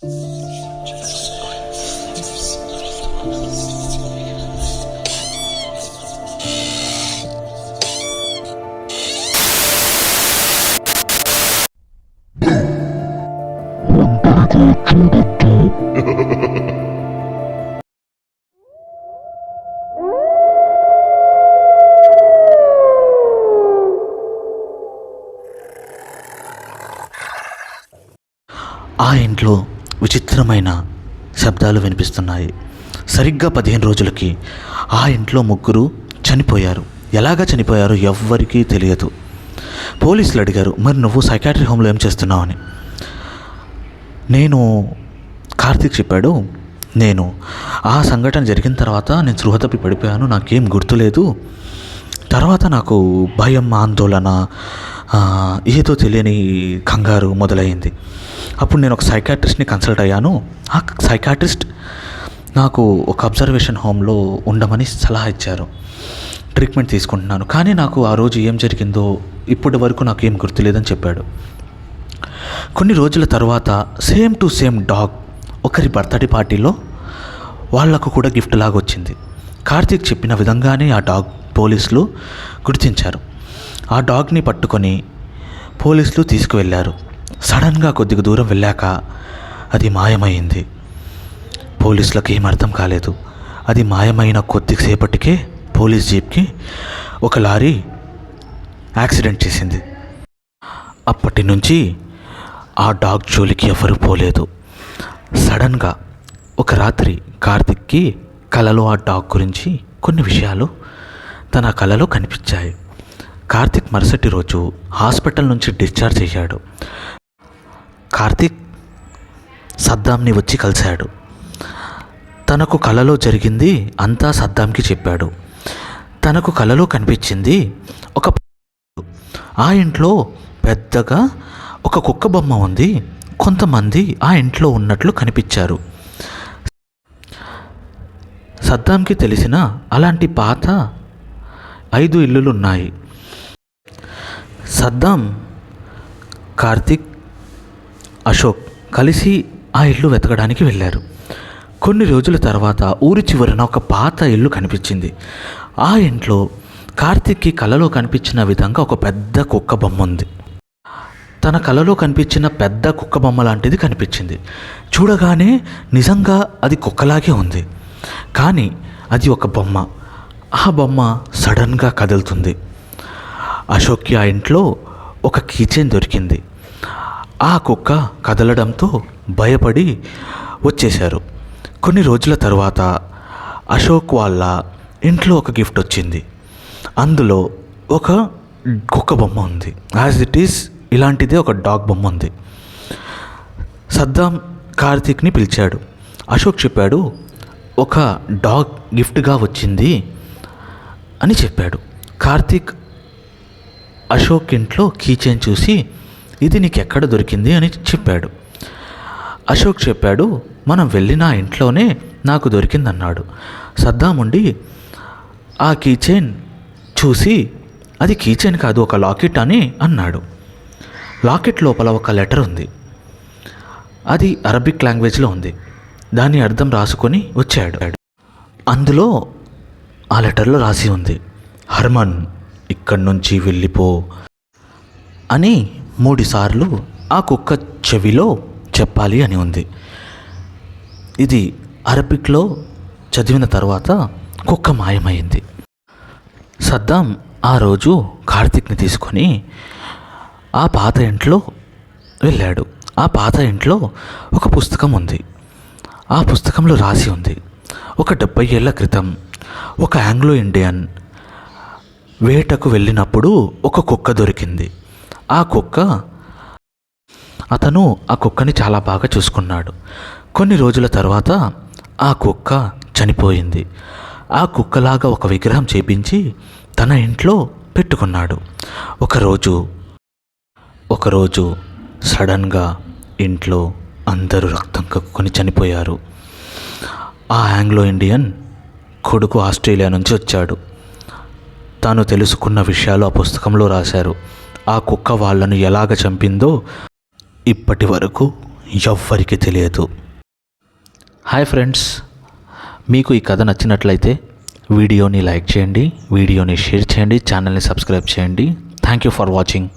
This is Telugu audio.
ఆ ఇంట్లో విచిత్రమైన శబ్దాలు వినిపిస్తున్నాయి. సరిగ్గా 15 రోజులకి ఆ ఇంట్లో ముగ్గురు చనిపోయారు. ఎలాగా చనిపోయారో ఎవ్వరికీ తెలియదు. పోలీసులు అడిగారు, మరి నువ్వు సైకాట్రీ హోమ్లో ఏం చేస్తున్నావు అని. కార్తీక్ చెప్పాడు, నేను ఆ సంఘటన జరిగిన తర్వాత నేను స్పృహ తప్పి పడిపోయాను, నాకేం గుర్తులేదు. తర్వాత నాకు భయం, ఆందోళన, ఏదో తెలియని కంగారు మొదలైంది. అప్పుడు నేను ఒక సైకాట్రిస్ట్ని కన్సల్ట్ అయ్యాను. ఆ సైకాట్రిస్ట్ నాకు ఒక అబ్జర్వేషన్ హోమ్లో ఉండమని సలహా ఇచ్చారు. ట్రీట్మెంట్ తీసుకుంటున్నాను, కానీ నాకు ఆ రోజు ఏం జరిగిందో ఇప్పటి వరకు నాకు ఏం గుర్తులేదని చెప్పాడు. కొన్ని రోజుల తర్వాత సేమ్ టు సేమ్ డాగ్ ఒకరి బర్త్డే పార్టీలో వాళ్లకు కూడా గిఫ్ట్ లాగా వచ్చింది. కార్తీక్ చెప్పిన విధంగానే ఆ డాగ్ పోలీసులు గుర్తించారు. ఆ డాగ్ని పట్టుకొని పోలీసులు తీసుకువెళ్ళారు. సడన్గా కొద్దిగా దూరం వెళ్ళాక అది మాయమైంది. పోలీసులకు ఏం అర్థం కాలేదు. అది మాయమైన కొద్దిసేపటికే పోలీస్ జీప్కి ఒక లారీ యాక్సిడెంట్ చేసింది. అప్పటి నుంచి ఆ డాగ్ జోలికి ఎవరూ పోలేదు. సడన్గా ఒక రాత్రి కార్తిక్కి కలలో ఆ డాగ్ గురించి కొన్ని విషయాలు తన కలలో కనిపించాయి. కార్తిక్ మరుసటి రోజు హాస్పిటల్ నుంచి డిశ్చార్జ్ అయ్యాడు. కార్తిక్ సద్దాంని వచ్చి కలిశాడు. తనకు కలలో జరిగింది అంతా సద్దాంకి చెప్పాడు. తనకు కలలో కనిపించింది ఆ ఇంట్లో పెద్దగా ఒక కుక్క బొమ్మ ఉంది. కొంతమంది ఆ ఇంట్లో ఉన్నట్లు కనిపించారు. సద్దాంకి తెలిసిన అలాంటి పాత 5 ఇల్లులు ఉన్నాయి. సద్దాం, కార్తిక్, అశోక్ కలిసి ఆ ఇల్లు వెతకడానికి వెళ్ళారు. కొన్ని రోజుల తర్వాత ఊరి చివరన ఒక పాత ఇల్లు కనిపించింది. ఆ ఇంట్లో కార్తిక్కి కలలో కనిపించిన విధంగా ఒక పెద్ద కుక్క బొమ్మ ఉంది. తన కలలో కనిపించిన పెద్ద కుక్క బొమ్మ లాంటిది కనిపించింది. చూడగానే నిజంగా అది కుక్కలాగే ఉంది, కానీ అది ఒక బొమ్మ. ఆ బొమ్మ సడన్గా కదులుతుంది. అశోక్కి ఆ ఇంట్లో ఒక కీచైన్ దొరికింది. ఆ కుక్క కదలడంతో భయపడి వచ్చేశారు. కొన్ని రోజుల తర్వాత అశోక్ వాళ్ళ ఇంట్లో ఒక గిఫ్ట్ వచ్చింది. అందులో ఒక కుక్క బొమ్మ ఉంది. యాజ్ ఇట్ ఈస్ ఇలాంటిదే ఒక డాగ్ బొమ్మ ఉంది. సద్దాం కార్తిక్ని పిలిచాడు. అశోక్ చెప్పాడు, ఒక డాగ్ గిఫ్ట్గా వచ్చింది అని చెప్పాడు. కార్తిక్ అశోక్ ఇంట్లో కీచైన్ చూసి, ఇది నీకు ఎక్కడ దొరికింది అని చెప్పాడు. అశోక్ చెప్పాడు, మనం వెళ్ళిన ఇంట్లోనే నాకు దొరికిందన్నాడు. సద్దాం ఉండి ఆ కీచైన్ చూసి, అది కీచైన్ కాదు, ఒక లాకెట్ అని అన్నాడు. లాకెట్ లోపల ఒక లెటర్ ఉంది. అది అరబిక్ లాంగ్వేజ్లో ఉంది. దాని అర్థం రాసుకొని వచ్చాడు. అందులో ఆ లెటర్లో రాసి ఉంది, హర్మన్ ఇక్కడి నుంచి వెళ్ళిపో అని 3 సార్లు ఆ కుక్క చెవిలో చెప్పాలి అని ఉంది. ఇది అరబిక్లో చదివిన తర్వాత కుక్క మాయమైంది. సద్దాం ఆ రోజు కార్తిక్ని తీసుకొని ఆ పాత ఇంట్లో వెళ్ళాడు. ఆ పాత ఇంట్లో ఒక పుస్తకం ఉంది. ఆ పుస్తకంలో రాసి ఉంది, ఒక 70 ఏళ్ల క్రితం ఒక ఆంగ్లో ఇండియన్ వేటకు వెళ్ళినప్పుడు ఒక కుక్క దొరికింది. అతను ఆ కుక్కని చాలా బాగా చూసుకున్నాడు. కొన్ని రోజుల తర్వాత ఆ కుక్క చనిపోయింది. ఆ కుక్కలాగా ఒక విగ్రహం చేపించి తన ఇంట్లో పెట్టుకున్నాడు. ఒకరోజు సడన్గా ఇంట్లో అందరూ రక్తం కక్కుకొని చనిపోయారు. ఆ ఆంగ్లో ఇండియన్ కొడుకు ఆస్ట్రేలియా నుంచి వచ్చాడు. తాను తెలుసుకున్న విషయాలు ఆ పుస్తకంలో రాశారు. ఆ కుక్క వాళ్ళను ఎలాగ చంపిందో ఇప్పటి వరకు ఎవ్వరికీ తెలియదు. హాయ్ ఫ్రెండ్స్, మీకు ఈ కథ నచ్చినట్లయితే వీడియోని లైక్ చేయండి, వీడియోని షేర్ చేయండి, ఛానల్ని సబ్స్క్రైబ్ చేయండి. Thank you for watching.